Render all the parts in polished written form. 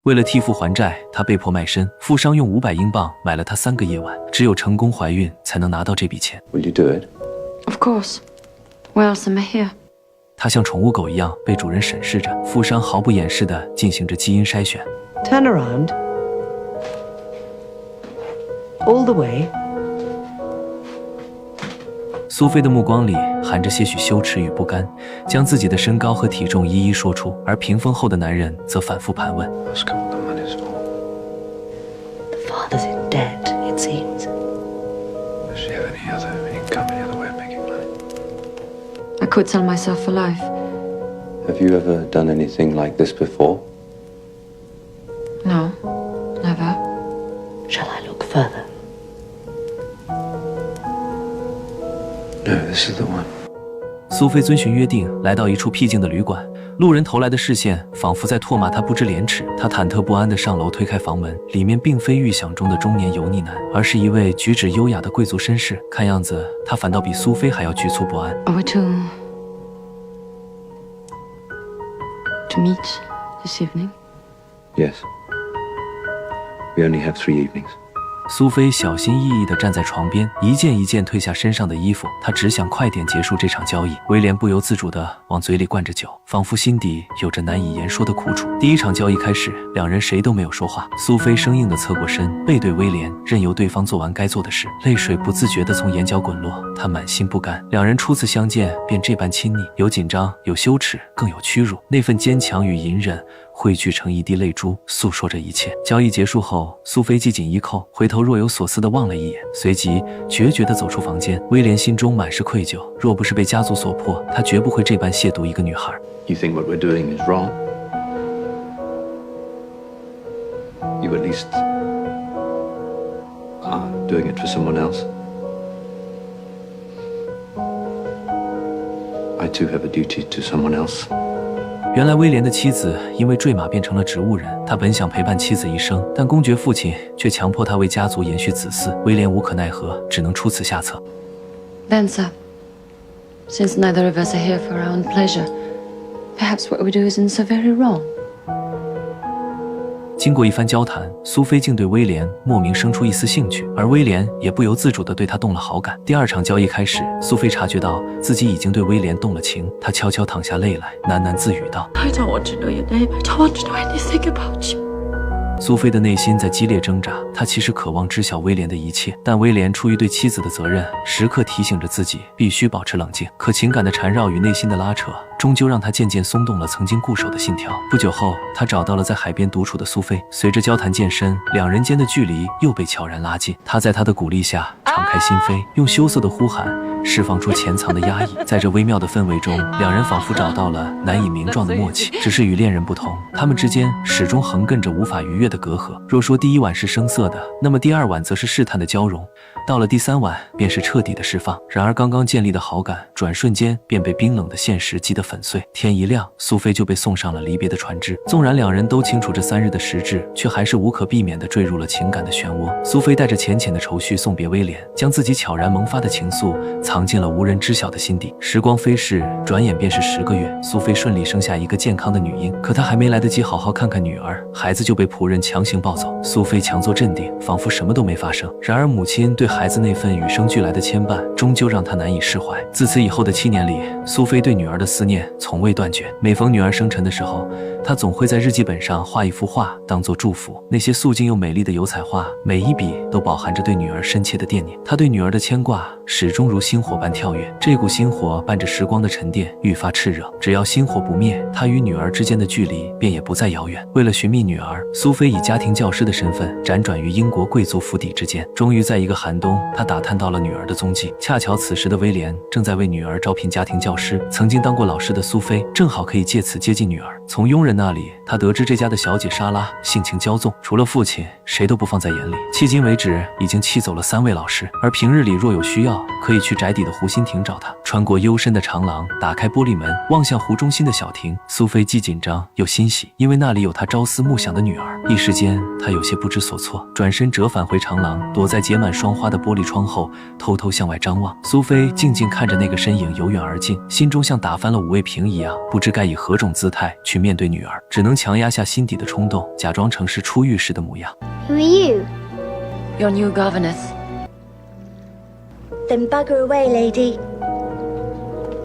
为了替父还债，他被迫卖身。富商用500英镑买了她3个夜晚，只有成功怀孕才能拿到这笔钱。Will you do it? Of course. Why else am I here? 他像宠物狗一样被主人审视着，富商毫不掩饰地进行着基因筛选。Turn around. All the way. 苏菲的目光里含着些许羞耻与不甘，将自己的身高和体重一一说出，而屏风后的男人则反复盘问 Ask her what the money's for. The father's in debt, it seems. Does she have any other income, any other way of making money? I could sell myself for life. Have you ever done anything like this before? No, never. Shall I look further? No, this is the one. 苏菲遵循约定来到一处僻静的旅馆，路人投来的视线仿佛在唾骂她不知廉耻。她忐忑不安地上楼，推开房门，里面并非预想中的中年油腻男，而是一位举止优雅的贵族绅士。看样子，他反倒比苏菲还要局促不安。Are we to meet this evening? Yes. We only have 3 evenings. 苏菲小心翼翼地站在床边，一件一件褪下身上的衣服。她只想快点结束这场交易。威廉不由自主地往嘴里灌着酒，仿佛心底有着难以言说的苦楚。第一场交易开始，两人谁都没有说话。苏菲生硬地侧过身，背对威廉，任由对方做完该做的事。泪水不自觉地从眼角滚落，她满心不甘。两人初次相见便这般亲昵，有紧张，有羞耻，更有屈辱。那份坚强与隐忍汇聚成一滴泪珠，诉说着一切。交易结束后，苏菲系紧衣扣，回头若有所思地望了一眼，随即决绝地走出房间。威廉心中满是愧疚，若不是被家族所迫，他绝不会这般亵渎一个女孩。You think what we're doing is wrong? You at least are doing it for someone else. I too have a duty to someone else. 原来威廉的妻子因为坠马变成了植物人，他本想陪伴妻子一生，但公爵父亲却强迫他为家族延续子嗣。威廉无可奈何，只能出此下策。 Then, sir, since neither of us are here for our own pleasure, perhaps what we do isn't so very wrong. 经过一番交谈，苏菲竟对威廉莫名生出一丝兴趣，而威廉也不由自主地对她动了好感。第二场交易开始，苏菲察觉到自己已经对威廉动了情，她悄悄淌下泪来，喃喃自语道 I don't want to know your name. I don't want to know anything about you. 苏菲的内心在激烈挣扎，她其实渴望知晓威廉的一切，但威廉出于对妻子的责任，时刻提醒着自己必须保持冷静。可情感的缠绕与内心的拉扯，终究让他渐渐松动了曾经固守的信条。不久后，他找到了在海边独处的苏菲，随着交谈渐深，两人间的距离又被悄然拉近。他在他的鼓励下敞开心扉，用羞涩的呼喊释放出潜藏的压抑。在这微妙的氛围中，两人仿佛找到了难以名状的默契。只是与恋人不同，他们之间始终横亘着无法逾越的隔阂。若说第一晚是生涩的，那么第二晚则是试探的交融，到了第三晚便是彻底的释放。然而刚刚建立的好感，转瞬间便被冰冷的现实击得粉碎。天一亮，苏菲就被送上了离别的船只。纵然两人都清楚这3日的时至，却还是无可避免地坠入了情感的漩涡。苏菲带着浅浅的愁绪送别威廉，将自己悄然萌发的情愫藏进了无人知晓的心底。时光飞逝，转眼便是10个月，苏菲顺利生下一个健康的女婴。可她还没来得及好好看看女儿，孩子就被仆人强行抱走。苏菲强作镇定，仿佛什么都没发生。然而母亲对孩子那份与生俱来的牵绊，终究让她难以释怀。自此以后的7年里，苏菲对女儿的思念从未断绝。每逢女儿生辰的时候，她总会在日记本上画一幅画当作祝福。那些素净又美丽的油彩画，每一笔都饱含着对女儿深切的惦念。她对女儿的牵挂始终如星火般跳跃，这股星火伴着时光的沉淀愈发炽热。只要星火不灭，她与女儿之间的距离便也不再遥远。为了寻觅女儿，苏菲以家庭教师的身份辗转于英国贵族府邸之间。终于在一个寒冬，她打探到了女儿的踪迹。恰巧此时的威廉正在为女儿招聘家庭教师，曾经当过老师的苏菲正好可以借此接近女儿。从佣人那里，她得知这家的小姐莎拉性情骄纵，除了父亲谁都不放在眼里。迄今为止已经气走了3位老师，而平日里若有需要，可以去宅邸的湖心亭找她。穿过幽深的长廊，打开玻璃门，望向湖中心的小亭，苏菲既紧张又欣喜，因为那里有她朝思暮想的女儿。一时间，她有些不知所措，转身折返回长廊，躲在结满霜花的玻璃窗后，偷偷向外张望。苏菲静静看着那个身影由远而近，心中像打翻了5味瓶一样，不知该以何种姿态去面对女儿，只能强压下心底的冲动，假装成是出狱时的模样。Who are you? Your new governess. Then bugger away, lady.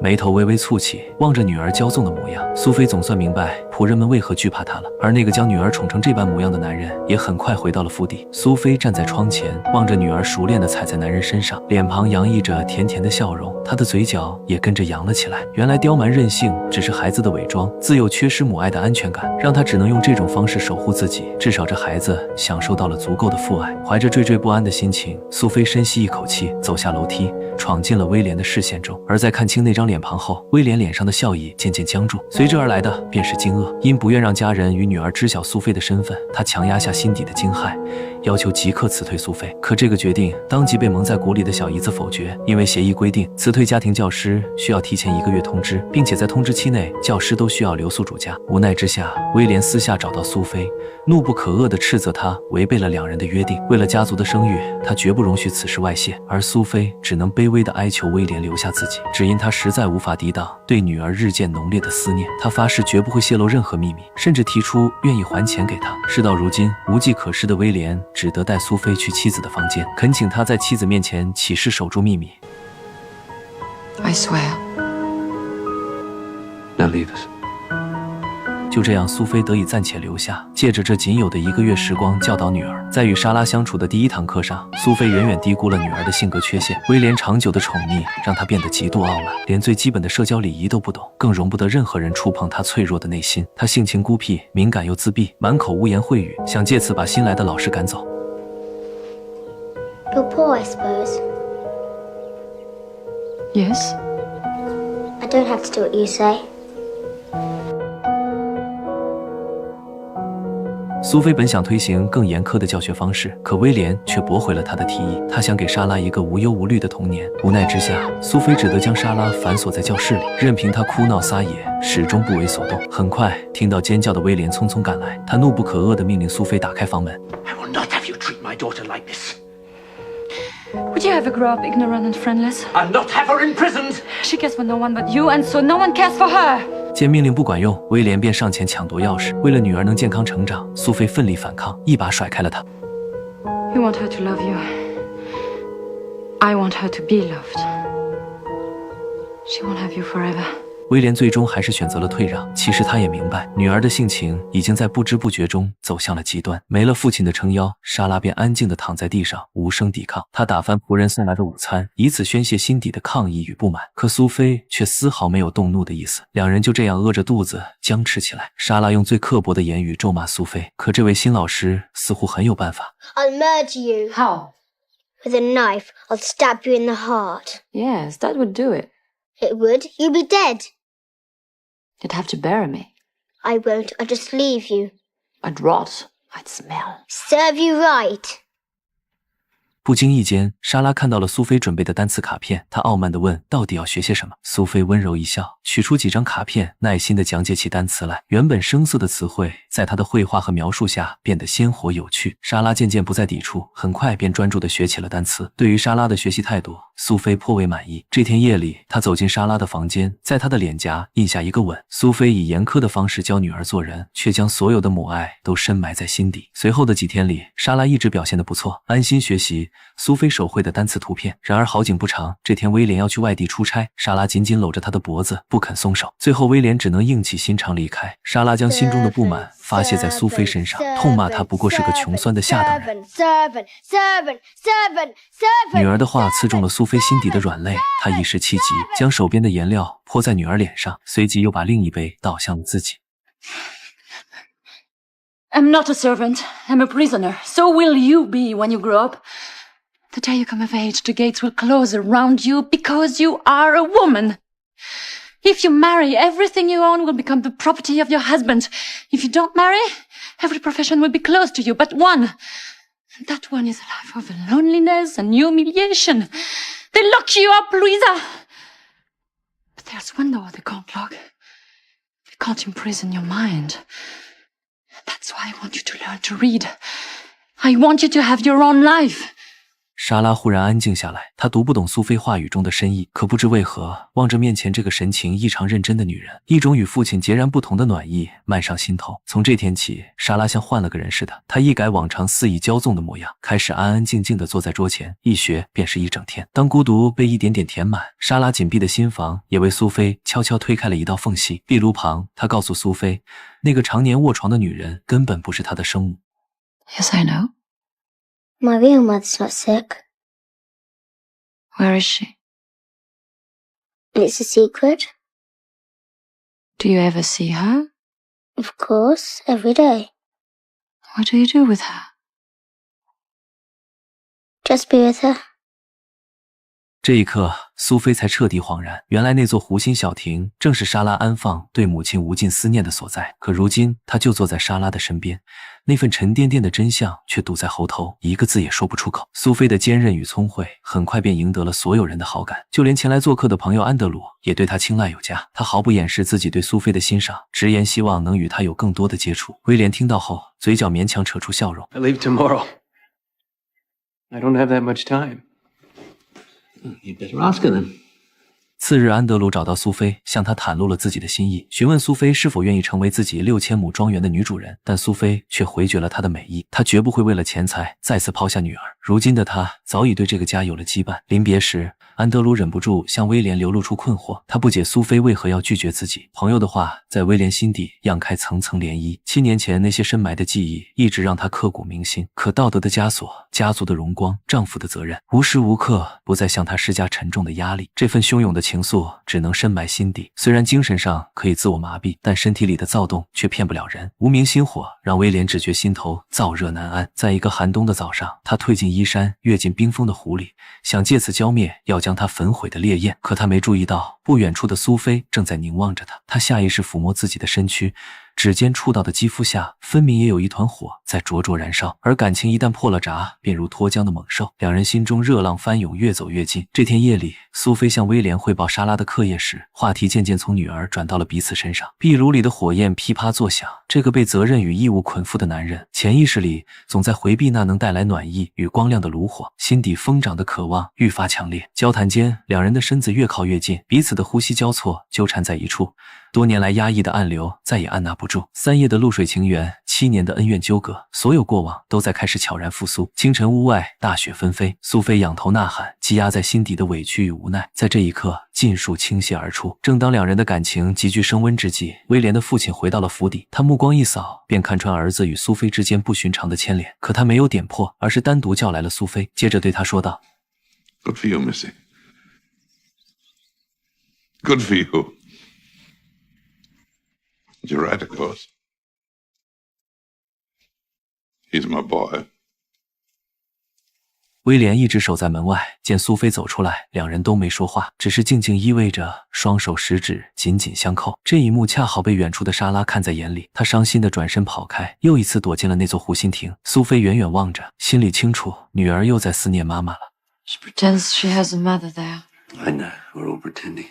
眉头微微蹙起，望着女儿骄纵的模样，苏菲总算明白仆人们为何惧怕她了。而那个将女儿宠成这般模样的男人，也很快回到了府邸。苏菲站在窗前，望着女儿熟练地踩在男人身上，脸庞洋溢着甜甜的笑容，她的嘴角也跟着扬了起来。原来刁蛮任性只是孩子的伪装，自幼缺失母爱的安全感，让她只能用这种方式守护自己。至少这孩子享受到了足够的父爱。怀着惴惴不安的心情，苏菲深吸一口气，走下楼梯，闯进了威廉的视线中。而在看清那张脸庞后，威廉脸上的笑意渐渐僵住，随之而来的便是惊愕。因不愿让家人与女儿知晓苏菲的身份，他强压下心底的惊骇，要求即刻辞退苏菲。可这个决定当即被蒙在鼓里的小姨子否决，因为协议规定，辞退家庭教师需要提前1个月通知，并且在通知期内，教师都需要留宿主家。无奈之下，威廉私下找到苏菲，怒不可遏地斥责她违背了2人的约定。为了家族的声誉，他绝不容许此事外泄。而苏菲只能卑微地哀求威廉留下自己，只因他实在无法抵挡对女儿日渐浓烈的思念。他发誓绝不会泄露任何秘密，甚至提出愿意还钱给他。事到如今，无计可施的威廉只得带苏菲去妻子的房间，恳请她在妻子面前起誓守住秘密。 I swear. Now leave us. 就这样，苏菲得以暂且留下，借着这仅有的1个月时光教导女儿。在与莎拉相处的第1堂课上，苏菲远远低估了女儿的性格缺陷。威廉长久的宠溺让她变得极度傲慢，连最基本的社交礼仪都不懂，更容不得任何人触碰她脆弱的内心。她性情孤僻、敏感又自闭，满口污言秽语，想借此把新来的老师赶走。 You're poor, I suppose. Yes? I don't have to do what you say. 苏菲本想推行更严苛的教学方式，可威廉却驳回了他的提议。他想给莎拉一个无忧无虑的童年。无奈之下，苏菲只得将莎拉反锁在教室里，任凭她哭闹撒野，始终不为所动。很快，听到尖叫的威廉匆匆赶来，他怒不可遏地命令苏菲打开房门。I will not have you treat my daughter like this. Would you ever grow up ignorant and friendless? I'll not have her imprisoned. She cares for no one but you, and so no one cares for her. 见命令不管用，威廉便上前抢夺钥匙。为了女儿能健康成长，苏菲奋力反抗，一把甩开了他。You want her to love you. I want her to be loved. She won't have you forever. 威廉最终还是选择了退让。其实他也明白，女儿的性情已经在不知不觉中走向了极端。没了父亲的撑腰，莎拉便安静地躺在地上，无声抵抗。她打翻仆人送来的午餐，以此宣泄心底的抗议与不满。可苏菲却丝毫没有动怒的意思。两人就这样饿着肚子僵持起来。莎拉用最刻薄的言语咒骂苏菲，可这位新老师似乎很有办法。I'll murder you. How? With a knife, I'll stab you in the heart. Yes, that would do it. It would. You'll be dead. You'd have to bury me. I won't. I'll just leave you. I'd rot. I'd smell. Serve you right. 不经意间，莎拉看到了苏菲准备的单词卡片，她傲慢地问：“到底要学些什么？”苏菲温柔一笑，取出几张卡片，耐心地讲解起单词来。原本生涩的词汇，在她的绘画和描述下变得鲜活有趣。莎拉渐渐不再抵触，很快便专注地学起了单词。对于莎拉的学习态度，苏菲颇为满意。这天夜里，她走进莎拉的房间，在她的脸颊印下一个吻。苏菲以严苛的方式教女儿做人，却将所有的母爱都深埋在心底。随后的几天里，莎拉一直表现得不错，安心学习苏菲手绘的单词图片。然而好景不长，这天威廉要去外地出差，莎拉紧紧搂着他的脖子不肯松手。最后威廉只能硬起心肠离开。莎拉将心中的不满发泄在苏菲身上，痛骂她不过是个穷酸的下等人。女儿的话刺中了苏菲心底的软肋，她一时气急，将手边的颜料泼在女儿脸上，随即又把另一杯倒向了自己。I'm not a servant. I'm a prisoner. So will you be when you grow up. The day you come of age, the gates will close around you because you are a woman. If you marry, everything you own will become the property of your husband. If you don't marry, every profession will be closed to you but one. And that one is a life of loneliness and humiliation. They lock you up, Louisa. But there's one door they can't lock. They can't imprison your mind. That's why I want you to learn to read. I want you to have your own life. 莎拉忽然安静下来，她读不懂苏菲话语中的深意，可不知为何，望着面前这个神情异常认真的女人，一种与父亲截然不同的暖意漫上心头。从这天起，莎拉像换了个人似的，她一改往常肆意骄纵的模样，开始安安静静地坐在桌前，一学便是一整天。当孤独被一点点填满，莎拉紧闭的心房也为苏菲悄悄推开了一道缝隙。壁炉旁，她告诉苏菲，那个常年卧床的女人根本不是她的生母。 Yes, I know. My real mother's not sick. Where is she? It's a secret. Do you ever see her? Of course, every day. What do you do with her? Just be with her. 这一刻，苏菲才彻底恍然，原来那座湖心小亭正是莎拉安放对母亲无尽思念的所在。可如今，她就坐在莎拉的身边，那份沉甸甸的真相却堵在喉头，一个字也说不出口。苏菲的坚韧与聪慧很快便赢得了所有人的好感，就连前来做客的朋友安德鲁也对她青睐有加。他毫不掩饰自己对苏菲的欣赏，直言希望能与她有更多的接触。威廉听到后，嘴角勉强扯出笑容。 I leave tomorrow. I don't have that much time. You'd better ask her then. 次日，安德鲁找到苏菲，向她袒露了自己的心意，询问苏菲是否愿意成为自己6000亩庄园的女主人，但苏菲却回绝了他的美意。她绝不会为了钱财再次抛下女儿。如今的她早已对这个家有了羁绊。临别时，安德鲁忍不住向威廉流露出困惑，他不解苏菲为何要拒绝自己。朋友的话在威廉心底漾开层层涟漪。7年前那些深埋的记忆一直让他刻骨铭心，可道德的枷锁、家族的荣光、丈夫的责任，无时无刻不在向他施加沉重的压力。这份汹涌的情愫只能深埋心底，虽然精神上可以自我麻痹，但身体里的躁动却骗不了人。无名心火让威廉只觉心头燥热难安。在一个寒冬的早上，他退进衣衫，跃进冰封的湖里，想借此浇灭要将他焚毁的烈焰。可他没注意到，不远处的苏菲正在凝望着他。他下意识抚摸自己的身躯，指尖触到的肌肤下分明也有一团火在灼灼燃烧，而感情一旦破了闸，便如脱缰的猛兽。两人心中热浪翻涌，越走越近。这天夜里，苏菲向威廉汇报莎拉的课业时，话题渐渐从女儿转到了彼此身上。壁炉里的火焰噼啪作响，这个被责任与义务捆缚的男人，潜意识里总在回避那能带来暖意与光亮的炉火，心底疯长的渴望愈发强烈。交谈间，两人的身子越靠越近，彼此的呼吸交错，纠缠在一处。多年来压抑的暗流再也按捺不住，3夜的露水情缘，7年的恩怨纠葛，所有过往都在开始悄然复苏。清晨屋外，大雪纷飞，苏菲仰头呐喊，积压在心底的委屈与无奈，在这一刻尽数倾泻而出。正当两人的感情急剧升温之际，威廉的父亲回到了府邸，他目光一扫，便看穿儿子与苏菲之间不寻常的牵连。可他没有点破，而是单独叫来了苏菲，接着对他说道 Good for you, Missy. Good for you. You're right, of course. He's my boy. 威廉一直守在门外，见苏菲走出来，两人都没说话，只是静静依偎着，双手食指紧紧相扣。这一幕恰好被远处的莎拉看在眼里，她伤心地转身跑开，又一次躲进了那座湖心亭。苏菲远远望着，心里清楚，女儿又在思念妈妈了。 She pretends she has a mother there. I know, we're all pretending.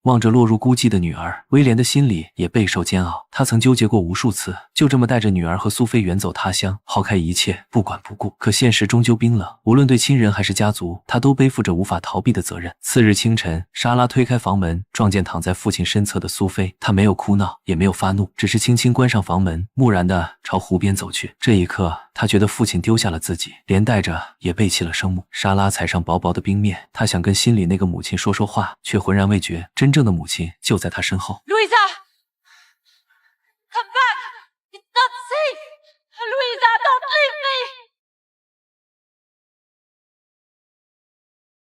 望着落入孤寂的女儿，威廉的心里也备受煎熬。他曾纠结过无数次，就这么带着女儿和苏菲远走他乡，抛开一切，不管不顾。可现实终究冰冷，无论对亲人还是家族，他都背负着无法逃避的责任。次日清晨，莎拉推开房门，撞见躺在父亲身侧的苏菲。她没有哭闹，也没有发怒，只是轻轻关上房门，木然地朝湖边走去。这一刻，他觉得父亲丢下了自己，连带着也背弃了生母。莎拉踩上薄薄的冰面，她想跟心里那个母亲说说话，却浑然未觉，真正的母亲就在她身后。 Louisa! Come back! It's not safe! Louisa, don't leave me!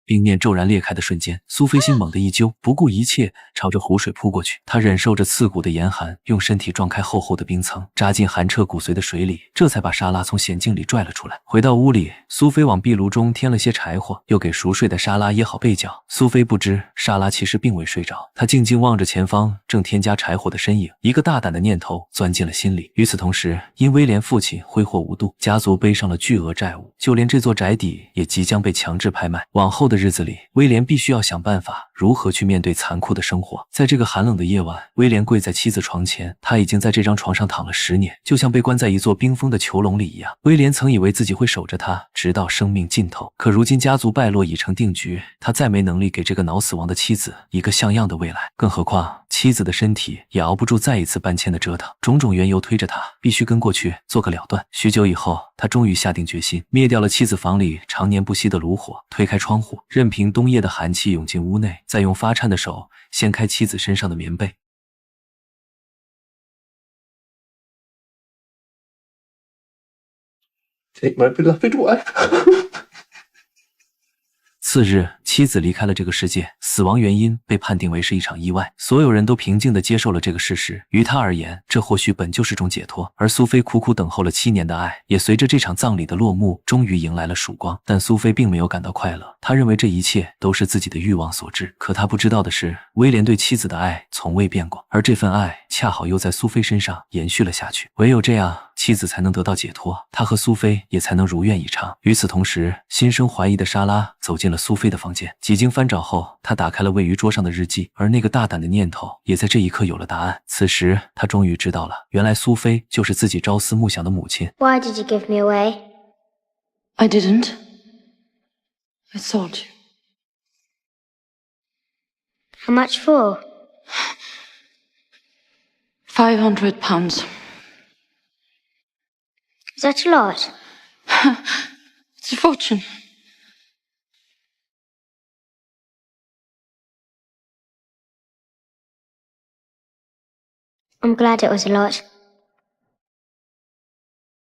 冰面骤然裂开的瞬间，苏菲心猛地一揪，不顾一切朝着湖水扑过去。她忍受着刺骨的严寒，用身体撞开厚厚的冰层，扎进寒彻骨髓的水里，这才把莎拉从险境里拽了出来。回到屋里，苏菲往壁炉中添了些柴火，又给熟睡的莎拉掖好被角。苏菲不知，莎拉其实并未睡着，她静静望着前方正添加柴火的身影，一个大胆的念头钻进了心里。与此同时，因威廉父亲挥霍无度，家族背上了巨额债务，就连这座宅邸也即将被强制拍卖。往后的日子里，威廉必须要想办法如何去面对残酷的生活。在这个寒冷的夜晚，威廉跪在妻子床前，他已经在这张床上躺了10年，就像被关在一座冰封的囚笼里一样。威廉曾以为自己会守着她直到生命尽头，可如今家族败落已成定局，他再没能力给这个脑死亡的妻子一个像样的未来，更何况妻子的身体也熬不住再一次搬迁的折腾，种种缘由推着他必须跟过去做个了断。许久以后，他终于下定决心，灭掉了妻子房里常年不熄的炉火，推开窗户，任凭冬夜的寒气涌进屋内，再用发颤的手掀开妻子身上的棉被。Take my beloved wife. 次日，妻子离开了这个世界，死亡原因被判定为是一场意外。所有人都平静地接受了这个事实，于他而言，这或许本就是种解脱。而苏菲苦苦等候了7年的爱，也随着这场葬礼的落幕，终于迎来了曙光。但苏菲并没有感到快乐，她认为这一切都是自己的欲望所致。可她不知道的是，威廉对妻子的爱从未变过，而这份爱恰好又在苏菲身上延续了下去。唯有这样，妻子才能得到解脱，他和苏菲也才能如愿以偿。与此同时，心生怀疑的莎拉走进了苏菲的房间，几经翻找后，她打开了位于桌上的日记，而那个大胆的念头也在这一刻有了答案。此时，她终于知道了，原来苏菲就是自己朝思暮想的母亲。 Why did you give me away? I didn't. I sold you. How much for? £500. Is that a lot? It's a fortune. I'm glad it was a lot.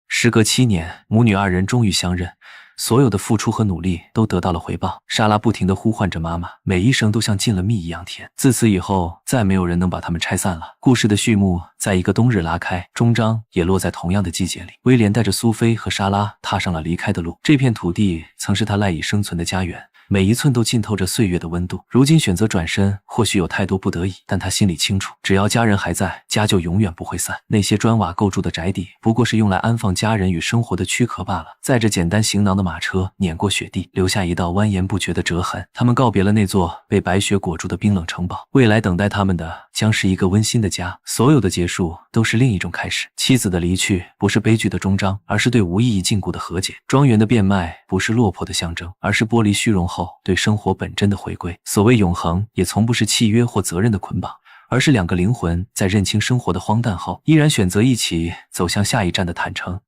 时隔7年，母女2人终于相认，所有的付出和努力都得到了回报。莎拉不停地呼唤着妈妈，每一声都像进了蜜一样甜。自此以后，再没有人能把他们拆散了。故事的序幕在一个冬日拉开，终章也落在同样的季节里。威廉带着苏菲和莎拉踏上了离开的路。这片土地曾是他赖以生存的家园，每一寸都浸透着岁月的温度。如今选择转身，或许有太多不得已，但他心里清楚，只要家人还在，家就永远不会散。那些砖瓦构筑的宅邸，不过是用来安放家人与生活的躯壳罢了。载着简单行囊的马车碾过雪地，留下一道蜿蜒不绝的折痕。他们告别了那座被白雪裹住的冰冷城堡，未来等待他们的将是一个温馨的家。所有的结束都是另一种开始。妻子的离去不是悲剧的终章，而是对无意义禁锢的和解。庄园的变卖不是落魄的象征，而是剥离虚荣后对生活本真的回归。所谓永恒，也从不是契约或责任的捆绑，而是2个灵魂在认清生活的荒诞后，依然选择一起走向下一站的坦诚。